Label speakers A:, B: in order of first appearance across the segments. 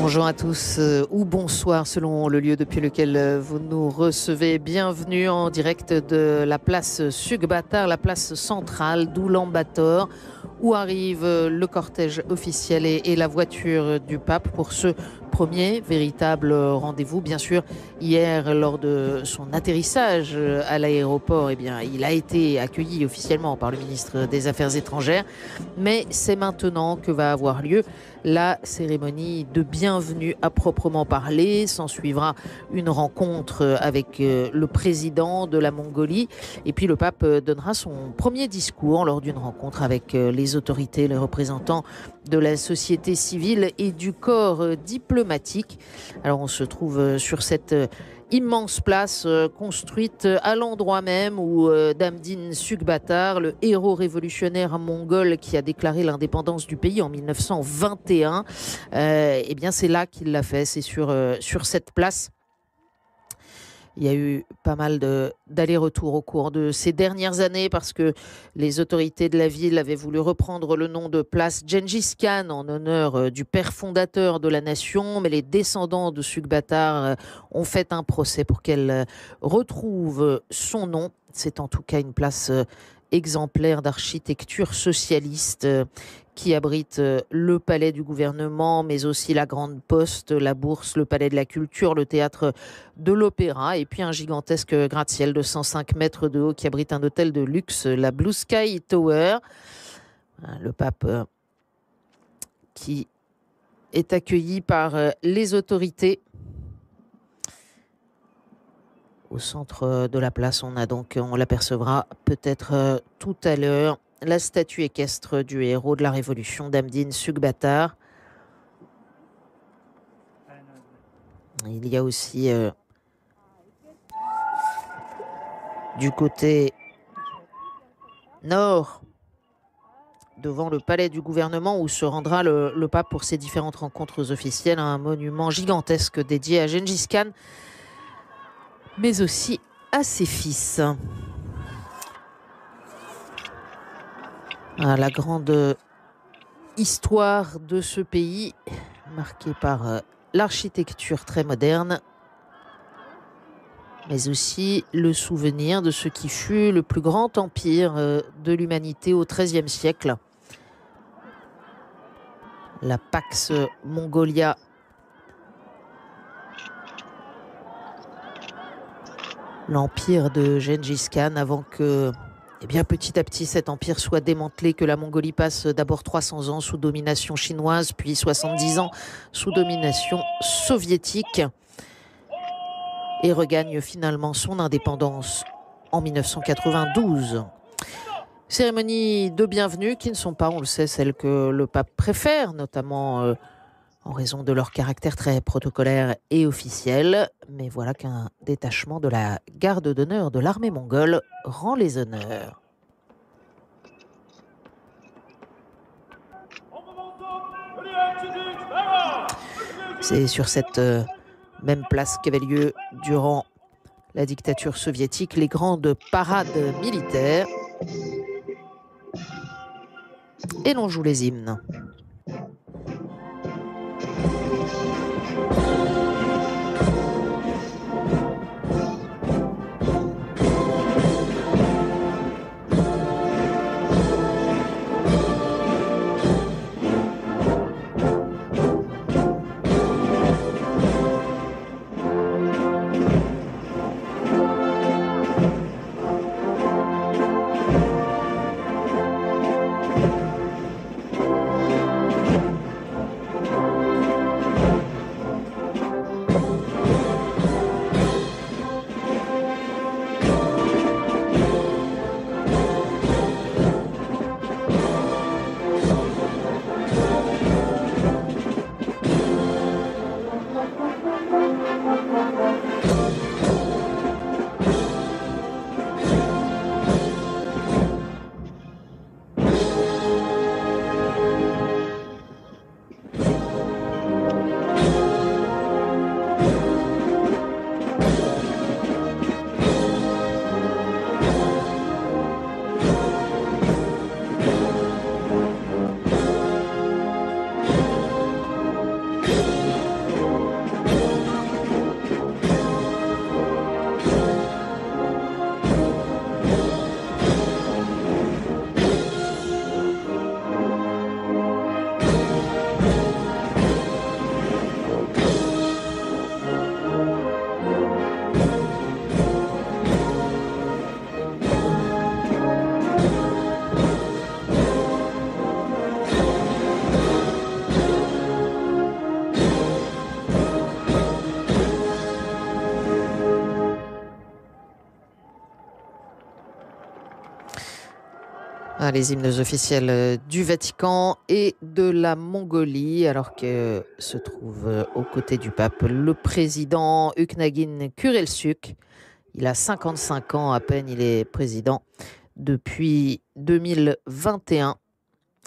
A: Bonjour à tous ou bonsoir selon le lieu depuis lequel vous nous recevez. Bienvenue en direct de la place Sugbatar, la place centrale d'Oulan-Bator, où arrive le cortège officiel et la voiture du pape pour ce premier véritable rendez-vous. Bien sûr, hier, lors de son atterrissage à l'aéroport, il a été accueilli officiellement par le ministre des Affaires étrangères. Mais c'est maintenant que va avoir lieu la cérémonie de bienvenue à proprement parler. S'en suivra une rencontre avec le président de la Mongolie. Et puis le pape donnera son premier discours lors d'une rencontre avec les autorités, les représentants de la société civile et du corps diplomatique. Alors on se trouve sur cette immense place construite à l'endroit même où Damdin Sugbatar, le héros révolutionnaire mongol qui a déclaré l'indépendance du pays en 1921, c'est là qu'il l'a fait, c'est sur cette place. Il y a eu pas mal d'allers-retours au cours de ces dernières années parce que les autorités de la ville avaient voulu reprendre le nom de place Gengis Khan en honneur du père fondateur de la nation. Mais les descendants de Sugbatar ont fait un procès pour qu'elle retrouve son nom. C'est en tout cas une place exemplaire d'architecture socialiste qui abrite le palais du gouvernement, mais aussi la Grande Poste, la Bourse, le palais de la Culture, le théâtre de l'Opéra, et puis un gigantesque gratte-ciel de 105 mètres de haut qui abrite un hôtel de luxe, la Blue Sky Tower. Le pape qui est accueilli par les autorités. Au centre de la place, on l'apercevra peut-être tout à l'heure, la statue équestre du héros de la Révolution, Damdin Sugbatar. Il y a aussi du côté nord, devant le palais du gouvernement où se rendra le pape pour ses différentes rencontres officielles, un monument gigantesque dédié à Gengis Khan, mais aussi à ses fils. La grande histoire de ce pays, marquée par l'architecture très moderne, mais aussi le souvenir de ce qui fut le plus grand empire de l'humanité au XIIIe siècle. La Pax Mongolia. L'empire de Gengis Khan, avant que petit à petit cet empire soit démantelé, que la Mongolie passe d'abord 300 ans sous domination chinoise, puis 70 ans sous domination soviétique et regagne finalement son indépendance en 1992. Cérémonies de bienvenue qui ne sont pas, on le sait, celles que le pape préfère, notamment en raison de leur caractère très protocolaire et officiel. Mais voilà qu'un détachement de la garde d'honneur de l'armée mongole rend les honneurs. C'est sur cette même place qu'avait lieu durant la dictature soviétique les grandes parades militaires. Et l'on joue les hymnes. ça, les hymnes officiels du Vatican et de la Mongolie, alors que se trouve aux côtés du pape le président Ukhnagin Kurelsuk. Il a 55 ans à peine, il est président depuis 2021.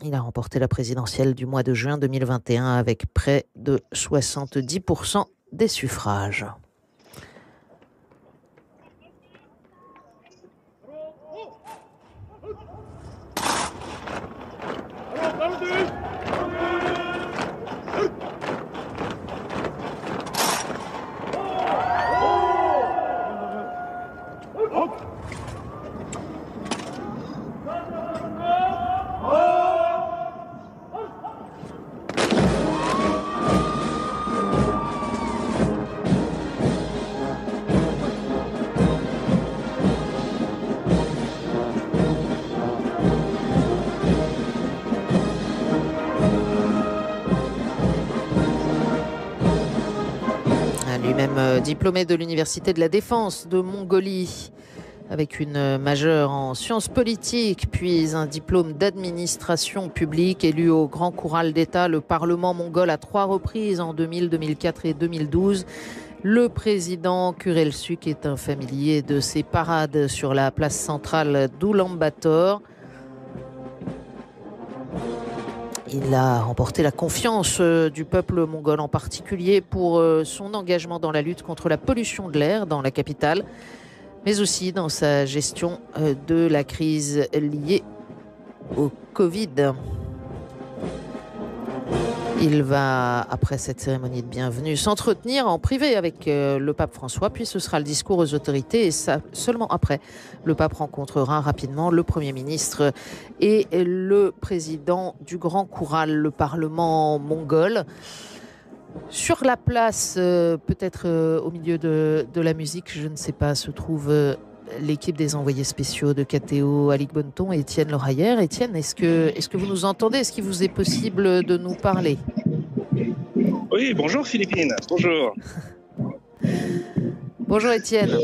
A: Il a remporté la présidentielle du mois de juin 2021 avec près de 70% des suffrages. Lui-même diplômé de l'Université de la Défense de Mongolie, avec une majeure en sciences politiques, puis un diplôme d'administration publique, élu au Grand Khoural d'État, le Parlement mongol à 3 reprises en 2000, 2004 et 2012. Le président Kurelsuk est un familier de ses parades sur la place centrale d'Oulan-Bator. Il a remporté la confiance du peuple mongol, en particulier pour son engagement dans la lutte contre la pollution de l'air dans la capitale, mais aussi dans sa gestion de la crise liée au Covid. Il va, après cette cérémonie de bienvenue, s'entretenir en privé avec le pape François, puis ce sera le discours aux autorités, et ça, seulement après, le pape rencontrera rapidement le Premier ministre et le président du Grand Khoural, le Parlement mongol. Sur la place, peut-être au milieu de la musique, je ne sais pas, se trouve l'équipe des envoyés spéciaux de KTO, Alix Bonneton et Étienne Loraillère. Étienne, est-ce que vous nous entendez? Est-ce qu'il vous est possible de nous parler?
B: Oui, bonjour Philippine, bonjour.
A: Bonjour Étienne.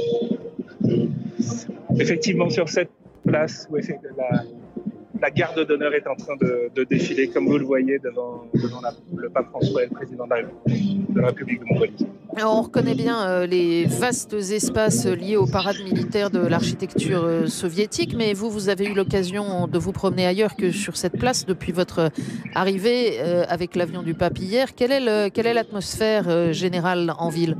B: Effectivement, sur cette place où la garde d'honneur est en train de défiler, comme vous le voyez, devant le pape François et le président de la République de Mongolie.
A: Alors, on reconnaît bien les vastes espaces liés aux parades militaires de l'architecture soviétique, mais vous avez eu l'occasion de vous promener ailleurs que sur cette place depuis votre arrivée avec l'avion du pape hier. Quelle est l'atmosphère générale en ville?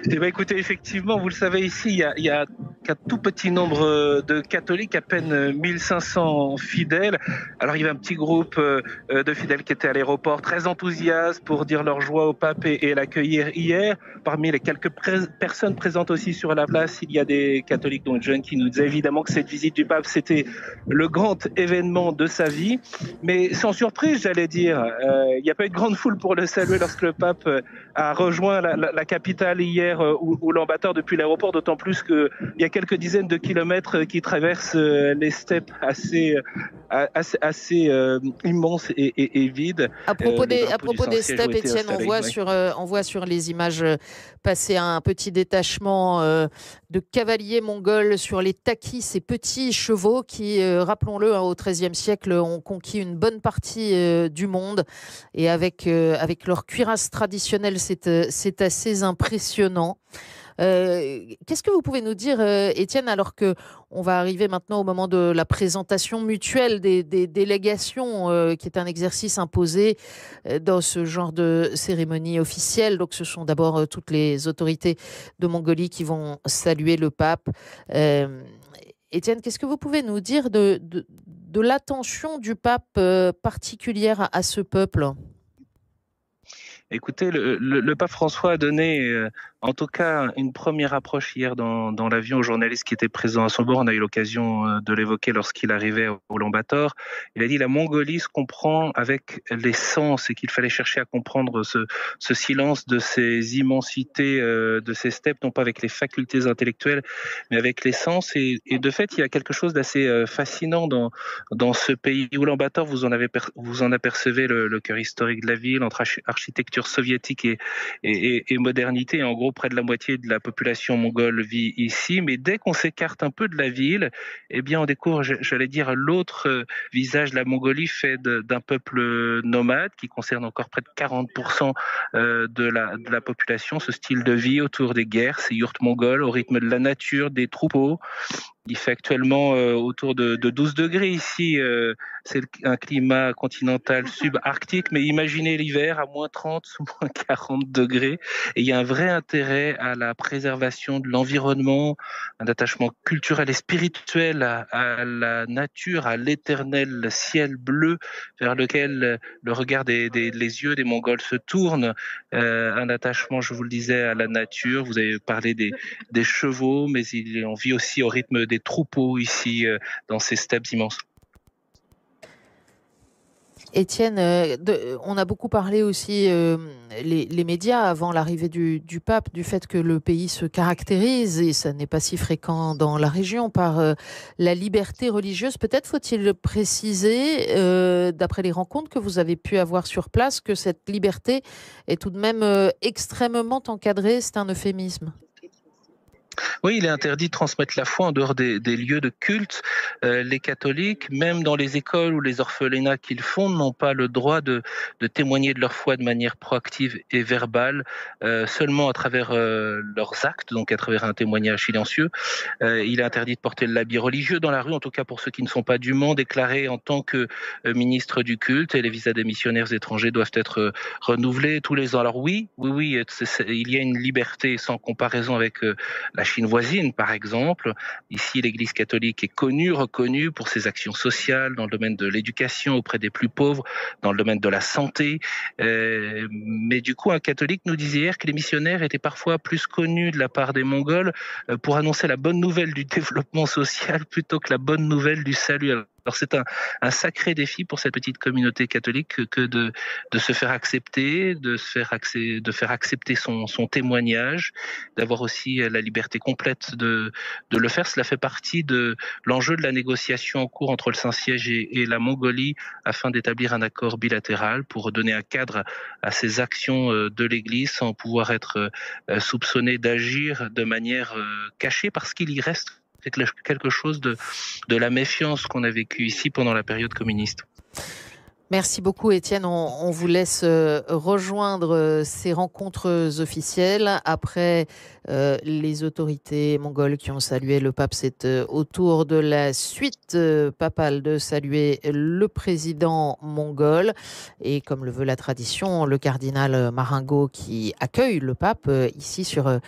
B: Eh bien, écoutez, effectivement, vous le savez, ici, il y a qu'un tout petit nombre de catholiques, à peine 1500 fidèles. Alors, il y avait un petit groupe de fidèles qui étaient à l'aéroport, très enthousiastes pour dire leur joie au pape et l'accueillir hier. Parmi les quelques personnes présentes aussi sur la place, il y a des catholiques, dont une jeune, qui nous disait évidemment que cette visite du pape, c'était le grand événement de sa vie. Mais sans surprise, j'allais dire, il n'y a pas eu de grande foule pour le saluer lorsque le pape a rejoint la capitale hier, Oulan-Bator, depuis l'aéroport, d'autant plus qu'il y a quelques dizaines de kilomètres qui traversent les steppes assez immenses et vides.
A: À propos des steppes, Étienne, on voit sur les images passer un petit détachement de cavaliers mongols sur les takis, ces petits chevaux qui, rappelons-le, au XIIIe siècle, ont conquis une bonne partie du monde. Et avec leur cuirasse traditionnelle, c'est assez impressionnant. Qu'est-ce que vous pouvez nous dire, Étienne, alors qu'on va arriver maintenant au moment de la présentation mutuelle des délégations, qui est un exercice imposé dans ce genre de cérémonie officielle. Donc ce sont d'abord toutes les autorités de Mongolie qui vont saluer le pape. Étienne, qu'est-ce que vous pouvez nous dire de l'attention du pape particulière à ce peuple?
B: Écoutez, le pape François a donné, en tout cas, une première approche hier dans l'avion aux journalistes qui étaient présents à son bord. On a eu l'occasion de l'évoquer lorsqu'il arrivait au Oulan-Bator. Il a dit: la Mongolie se comprend avec les sens, et qu'il fallait chercher à comprendre ce silence de ces immensités, de ces steppes, non pas avec les facultés intellectuelles, mais avec les sens. Et de fait, il y a quelque chose d'assez fascinant dans ce pays. Oulan-Bator, vous en apercevez le cœur historique de la ville, entre architecture soviétique et modernité. En gros, près de la moitié de la population mongole vit ici, mais dès qu'on s'écarte un peu de la ville, eh bien, on découvre, j'allais dire, l'autre visage de la Mongolie fait d'un peuple nomade qui concerne encore près de 40% de la population, ce style de vie autour des guerres, ces yourtes mongoles au rythme de la nature, des troupeaux. Il fait actuellement autour de 12 degrés ici. C'est un climat continental subarctique, mais imaginez l'hiver à moins 30 ou moins 40 degrés. Et il y a un vrai intérêt à la préservation de l'environnement, un attachement culturel et spirituel à la nature, à l'éternel ciel bleu vers lequel le regard les yeux des Mongols se tournent. Un attachement, je vous le disais, à la nature. Vous avez parlé des chevaux, mais on vit aussi au rythme des troupeaux ici, dans ces steppes immenses.
A: Étienne, on a beaucoup parlé aussi, les médias, avant l'arrivée du pape, du fait que le pays se caractérise, et ça n'est pas si fréquent dans la région, par la liberté religieuse. Peut-être faut-il préciser, d'après les rencontres que vous avez pu avoir sur place, que cette liberté est tout de même extrêmement encadrée. C'est un euphémisme.
B: Oui, il est interdit de transmettre la foi en dehors des lieux de culte. Les catholiques, même dans les écoles ou les orphelinats qu'ils fondent, n'ont pas le droit de témoigner de leur foi de manière proactive et verbale, seulement à travers leurs actes, donc à travers un témoignage silencieux. Il est interdit de porter l'habit religieux dans la rue, en tout cas pour ceux qui ne sont pas du Mans, déclarés en tant que ministre du culte, et les visas des missionnaires étrangers doivent être renouvelés tous les ans. Alors oui, il y a une liberté sans comparaison avec la Chine voisine, par exemple. Ici, l'Église catholique est reconnue pour ses actions sociales dans le domaine de l'éducation auprès des plus pauvres, dans le domaine de la santé. Mais du coup, un catholique nous disait hier que les missionnaires étaient parfois plus connus de la part des Mongols pour annoncer la bonne nouvelle du développement social plutôt que la bonne nouvelle du salut. Alors c'est un sacré défi pour cette petite communauté catholique que de se faire accepter, de faire accepter son témoignage, d'avoir aussi la liberté complète de le faire. Cela fait partie de l'enjeu de la négociation en cours entre le Saint-Siège et la Mongolie afin d'établir un accord bilatéral pour donner un cadre à ces actions de l'Église sans pouvoir être soupçonné d'agir de manière cachée, parce qu'il y reste quelque chose de la méfiance qu'on a vécue ici pendant la période communiste.
A: Merci beaucoup, Étienne. On vous laisse rejoindre ces rencontres officielles. Après les autorités mongoles qui ont salué le pape, c'est au tour de la suite papale de saluer le président mongol. Et comme le veut la tradition, le cardinal Maringo, qui accueille le pape ici sur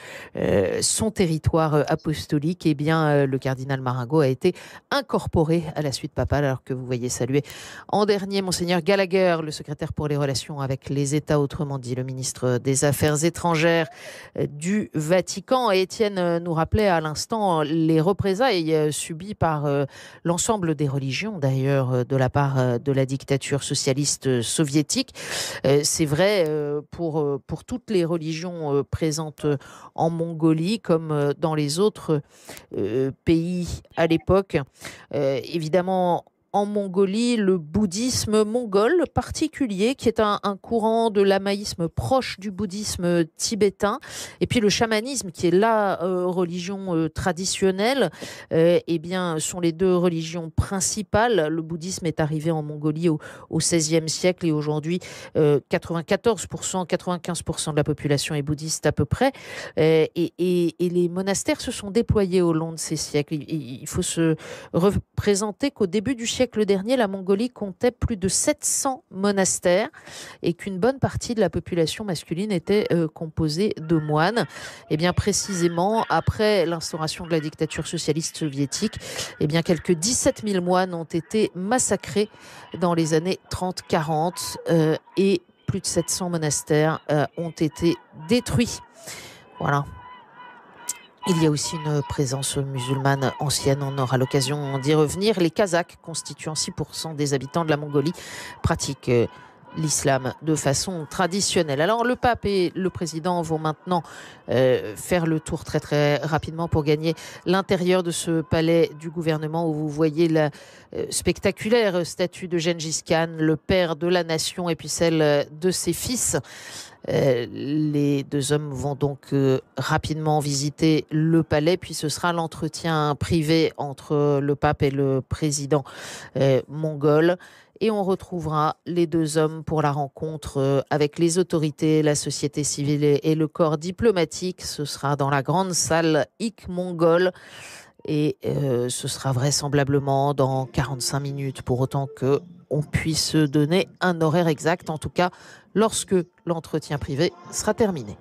A: son territoire apostolique, eh bien, le cardinal Maringo a été incorporé à la suite papale, alors que vous voyez saluer en dernier Monseigneur Gallagher, le secrétaire pour les relations avec les États, autrement dit le ministre des Affaires étrangères du Vatican. Et Étienne nous rappelait à l'instant les représailles subies par l'ensemble des religions, d'ailleurs, de la part de la dictature socialiste soviétique. C'est vrai pour toutes les religions présentes en Mongolie, comme dans les autres pays à l'époque. Évidemment, en Mongolie, le bouddhisme mongol particulier, qui est un courant de lamaïsme proche du bouddhisme tibétain, et puis le chamanisme, qui est la religion traditionnelle, eh bien, sont les deux religions principales. Le bouddhisme est arrivé en Mongolie au XVIe siècle, et aujourd'hui, 94%, 95% de la population est bouddhiste à peu près. Et les monastères se sont déployés au long de ces siècles. Il faut se représenter qu'au début du siècle dernier, la Mongolie comptait plus de 700 monastères et qu'une bonne partie de la population masculine était composée de moines. Et bien précisément, après l'instauration de la dictature socialiste soviétique, et bien quelques 17 000 moines ont été massacrés dans les années 30-40 et plus de 700 monastères ont été détruits. Voilà. Il y a aussi une présence musulmane ancienne, on aura l'occasion d'y revenir. Les Kazakhs, constituant 6% des habitants de la Mongolie, pratiquent l'islam de façon traditionnelle. Alors le pape et le président vont maintenant faire le tour très très rapidement pour gagner l'intérieur de ce palais du gouvernement, où vous voyez la spectaculaire statue de Gengis Khan, le père de la nation, et puis celle de ses fils. Les deux hommes vont donc rapidement visiter le palais, puis ce sera l'entretien privé entre le pape et le président mongol. Et on retrouvera les deux hommes pour la rencontre avec les autorités, la société civile et le corps diplomatique. Ce sera dans la grande salle Ik-Mongol. Et ce sera vraisemblablement dans 45 minutes, pour autant qu'on puisse donner un horaire exact, en tout cas lorsque l'entretien privé sera terminé.